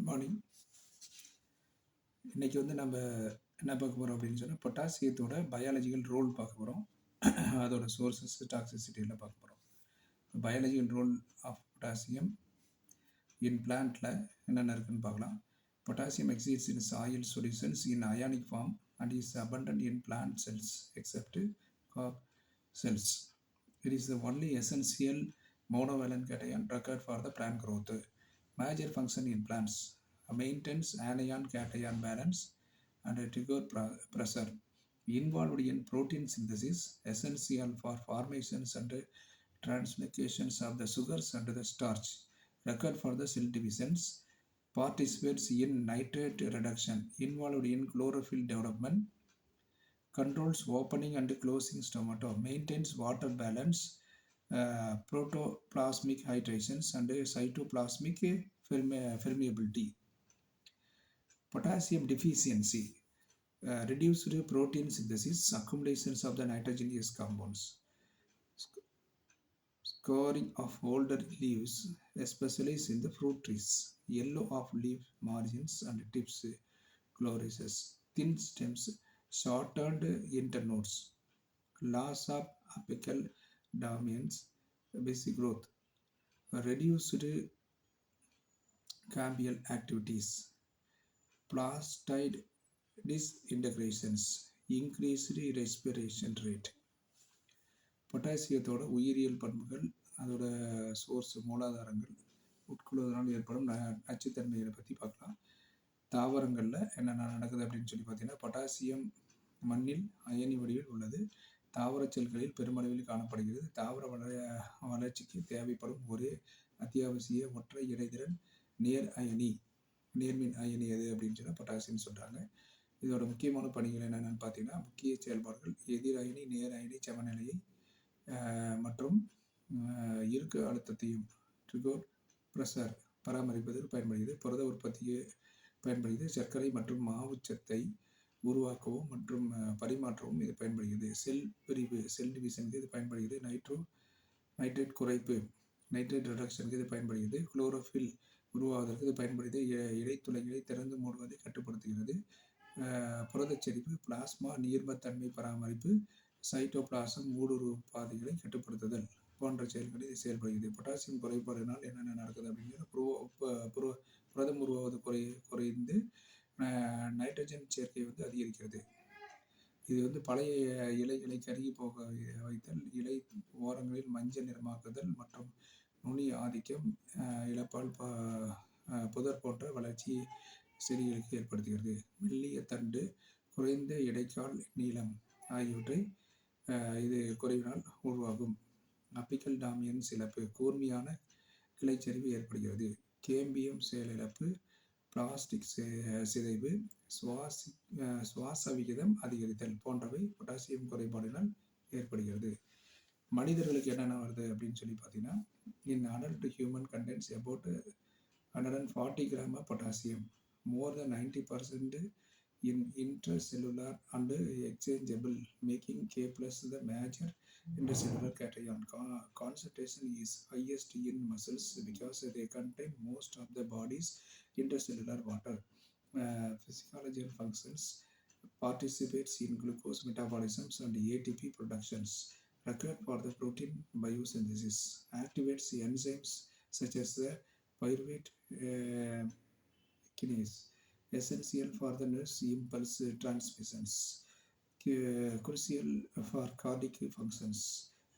Morning. இன்றைக்கி நம்ம என்ன பார்க்க போகிறோம் அப்படின்னு சொன்னால், பொட்டாசியத்தோட பயாலஜிக்கல் ரோல் பார்க்க போகிறோம். அதோட சோர்ஸஸ், டாக்ஸிசிட்டி எல்லாம் பார்க்க போகிறோம். பயாலஜிக்கல் ரோல் ஆஃப் பொட்டாசியம் இன் பிளான்ட்டில் என்னென்ன இருக்குதுன்னு பார்க்கலாம். Potassium exists in soil solutions in ionic form and is abundant in plant cells except cork cells. It is the only essential monovalent cation required for the plant growth. Major function in plants: maintains anion-cation balance and trigger pressure. Involved in protein synthesis, essential for formations and translocations of the sugars and the starch. Required for the cell divisions. Participates in nitrate reduction. Involved in chlorophyll development. Controls opening and closing stomata. Maintains water balance, protoplasmic hydrations and cytoplasmic permeability. Potassium deficiency. Reduced protein synthesis, accumulations of the nitrogenous compounds. Scoring of older leaves, especially in the fruit trees. Yellow of leaf margins and tips. Chlorosis. Thin stems, shortened internodes. Loss of apical dominance, basic growth. Reduced cambial activities. Plastide disintegrations. Increased respiration rate. பொட்டாசியத்தோட உயிரியல் பண்புகள், அதோட source, மூலாதாரங்கள், உட்கொள்வதனால் ஏற்படும் நச்சுத்தன்மைகளை பற்றி பார்க்கலாம். தாவரங்களில் என்னென்ன நடக்குது அப்படின்னு சொல்லி பார்த்தீங்கன்னா, பொட்டாசியம் மண்ணில் அயனி வடிவில் உள்ளது. தாவர செல்களில் பெருமளவில் காணப்படுகிறது. தாவர வளர்ச்சிக்கு தேவைப்படும் ஒரே அத்தியாவசிய ஒற்றை இடைதிறன் நேர்மின் அயனி எது அப்படின்னு சொன்னால் பொட்டாசியம்னு சொல்கிறாங்க. இதோட முக்கியமான பணிகள் என்னென்னு பார்த்தீங்கன்னா, முக்கிய செயல்பாடுகள் எதிர் அயனி, நேர் அயனி சமநிலையை மற்றும் இறுக்க அழுத்தத்தையும் ட்ரிகர் ப்ரெஷர் பராமரிப்பதற்கு பயன்படுகிறது. புரத உற்பத்திக்கு பயன்படுகிறது. சர்க்கரை மற்றும் மாவுச்சத்தை உருவாக்கவும் மற்றும் பரிமாற்றவும் இது பயன்படுகிறது. செல் பிரிவு, செல் டிவிஷனுக்கு இது பயன்படுகிறது. நைட்ரேட் குறைப்பு, நைட்ரேட் ரிடக்ஷனுக்கு இது பயன்படுகிறது. குளோரோஃபில் உருவாவதற்கு இது பயன்படுகிறது. இடைத்துளைகளை திறந்து மூடுவதை கட்டுப்படுத்துகிறது. புரதச்செறிவு, பிளாஸ்மா நீர்மத்தன்மை பராமரிப்பு, சைட்டோபிளாசம் ஊடுருவு பாதைகளை கட்டுப்படுத்துதல் போன்ற செயல்களில் இது செயல்படுகிறது. பொட்டாசியம் குறைபாடினால் என்னென்ன நடக்குது அப்படிங்கிற புரதம் உருவாவது குறைந்து நைட்ரஜன் சேர்க்கை அதிகரிக்கிறது. இது பழைய இலைகளை கருகி போக வைத்தல், இலை ஓரங்களில் மஞ்சள் நிறமாக்குதல் மற்றும் நுனி ஆதிக்கம் இழப்பால் புதர் போன்ற வளர்ச்சி செடிகளுக்கு ஏற்படுத்துகிறது. மெல்லிய தண்டு, குறைந்த இடைக்கால் நீளம் ஆகியவற்றை இது குறைவினால் உருவாகும். அப்பிக்கல் டாமியன்ஸ் இழப்பு, கூர்மையான கிளைச்சரிவு ஏற்படுகிறது. கேம்பியம் செயலிழப்பு, பிளாஸ்டிக் சிதைவு, சுவாச விகிதம் அதிகரித்தல் போன்றவை பொட்டாசியம் குறைபாடினால் ஏற்படுகிறது. மனிதர்களுக்கு என்னென்ன வருது அப்படின்னு சொல்லி பார்த்தீங்கன்னா, இன் adult human condense about 140 grams of potassium, more than 90% in intracellular and exchangeable, making K+ the major intercellular cation. Concentration is highest in muscles because they contain most of the body's intercellular water. Physiological functions: participates in glucose metabolisms and ATP productions required for the protein biosynthesis. Activates enzymes such as the pyruvate kinase, essential for the nerve impulse transmissions. Crucial for cardiac functions.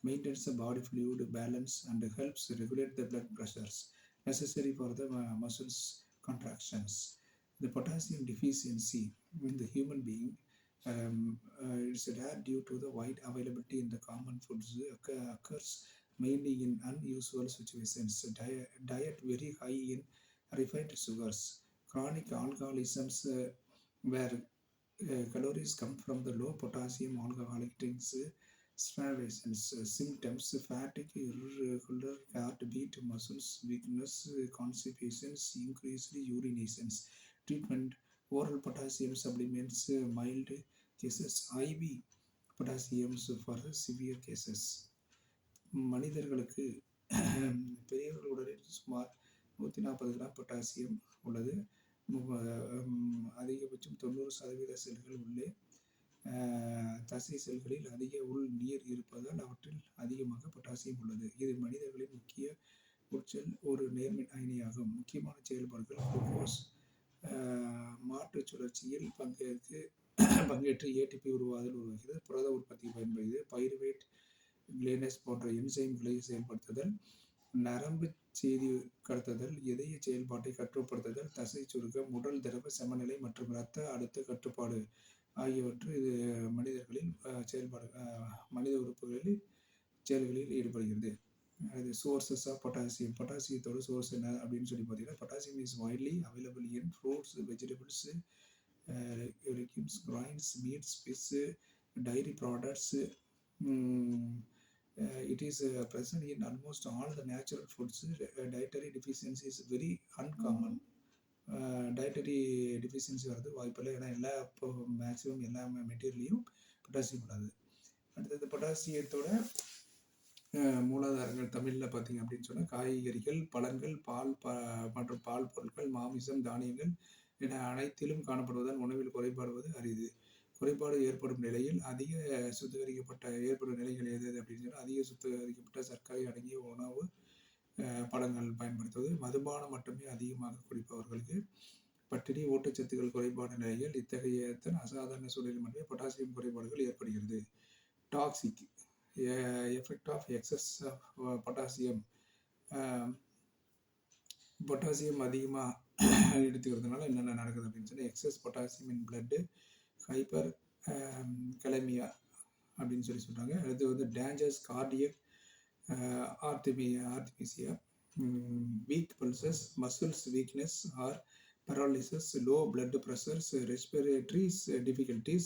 Maintains the body fluid balance and helps regulate the blood pressures necessary for the muscles contractions. The potassium deficiency in the human being is rare due to the wide availability in the common foods. Occurs mainly in unusual situations. Diet very high in refined sugars. Chronic alcoholisms where calories come from the low potassium alcoholic drinks. Starvations. Symptoms: fatigue, irregular heartbeat, muscles weakness, constipations, increased urinations. Treatment: oral potassium supplements, mild cases. IV potassiums for severe cases. மனிதர்களுக்கு பெரியவர்கள் உடலில் சுமார் 140 gram potassium உள்ளது. அதிகபட்சம் 90% செல்கள் உள்ளே தசை செல்களில் அதிக உள் நீர் இருப்பதால் அவற்றில் அதிகமாக பொட்டாசியம் உள்ளது. இது மனிதர்களின் முக்கிய உட்செல் ஒரு நேர்மின் அயனியாகும். முக்கியமான செயல்பாடுகள் குளுக்கோஸ் மாற்று சுழற்சியில் பங்கேற்று ஏடிபி உருவாதல் உருவாகிறது. புரத உற்பத்தி பயன்படுகிறது. பைருவேட் கிளேனஸ் போன்ற என்சைம்களை செயல்படுத்துதல், நரம்பு செய்தி கடத்துதல், இதய செயல்பாட்டை கட்டுப்படுத்துதல், தசை சுருக்கம், உடல் திரவ சமநிலை மற்றும் இரத்த அழுத்த கட்டுப்பாடு ஆகியவற்று இது மனிதர்களில் மனித உறுப்புகளில் செயல்களில் ஈடுபடுகிறது. அது சோர்சஸ் ஆஃப் பொட்டாசியம். பொட்டாசியத்தோட சோர்ஸ் என்ன அப்படின்னு சொல்லி பார்த்தீங்கன்னா, potassium is widely available in fruits, vegetables, legumes, grains, meats, fish, dairy products. It is present in almost all the natural foods. Dietary deficiency is very uncommon. Dietary deficiency வரது வாய்ப்பில்லை. ஏன்னா maximum எல்லா மெட்டீரியல்லையும் potassium உள்ளது. அடுத்தது பொட்டாசியத்தோட மூலாதாரங்கள் தமிழில் பார்த்தீங்க அப்படின்னு சொன்னால், காய்கறிகள், பழங்கள், பால் மற்றும் பால் பொருட்கள், மாமிசம், தானியங்கள் என அனைத்திலும் காணப்படுவதால் உணவில் குறைபாடுவது அரிது. குறைபாடு ஏற்படும் நிலையில் ஏற்படும் நிலைகள் எது அப்படின்னு சொன்னால், அதிக சுத்திகரிக்கப்பட்ட சர்க்கரை அடங்கிய உணவு பழங்கள் பயன்படுத்துவது, மதுபானம் மட்டுமே அதிகமாக குடிப்பவர்களுக்கு, பட்டினி, ஊட்டச்சத்துக்கள் குறைபாடு நிலையில் இத்தகைய அசாதாரண சூழலில் மட்டுமே பொட்டாசியம் குறைபாடுகள் ஏற்படுகிறது. Toxic effect of excess of potassium. Potassium அதிகமாக எடுத்துக்கிறதுனால என்னென்ன நடக்குது அப்படின்னு சொல்லி, excess potassium in blood, hyperkalemia அப்படின்னு சொல்கிறாங்க. அடுத்து dangers cardiac arrhythmia, weak pulses, muscles weakness or paralysis, low blood pressures, respiratory difficulties,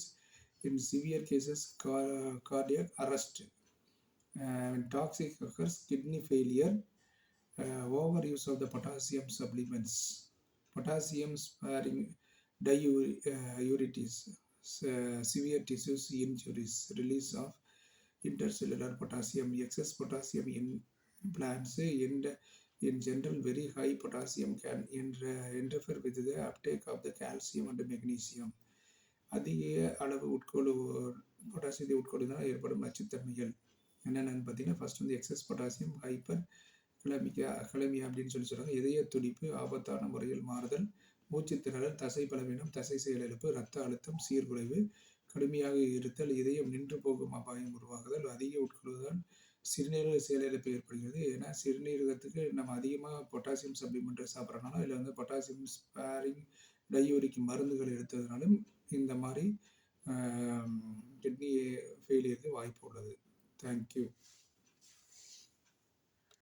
in severe cases cardiac arrest. When toxic occurs, kidney failure, overuse of the potassium supplements, potassium sparing diuretics, severe tissues injuries, release of intercellular potassium, excess potassium in plants. In general, very high potassium can interfere with the uptake of the calcium and magnesium. அதிக அளவு பொட்டாசியத்தை உட்கொள்வதால் ஏற்படும் நச்சுத்தன்மைகள் என்னென்னு பார்த்தீங்கன்னா, first excess potassium, hyper கலமியா அப்படின்னு சொல்கிறாங்க. இதய துடிப்பு ஆபத்தான முறையில் மாறுதல், மூச்சு திணறல், தசை பலவீனம், தசை செயலிழப்பு, இரத்த அழுத்தம் சீர்குலைவு, கடுமையாக இருத்தல், இதயம் நின்று போகும் அபாயம் உருவாகுதல். அதிக உட்கொள்வதால் சிறுநீரக செயலிழப்பு ஏற்படுகிறது. ஏன்னா சிறுநீரகத்துக்கு நம்ம அதிகமாக பொட்டாசியம் சப்ளிமெண்ட் சாப்பிட்றதுனால, இல்லை பொட்டாசியம் ஸ்பாரிங் டையூரிக் மருந்துகள் எடுத்ததுனாலும் இந்த மாதிரி கிட்னி ஃபெயிலியருக்கு வாய்ப்பு உள்ளது. தேங்க்யூ.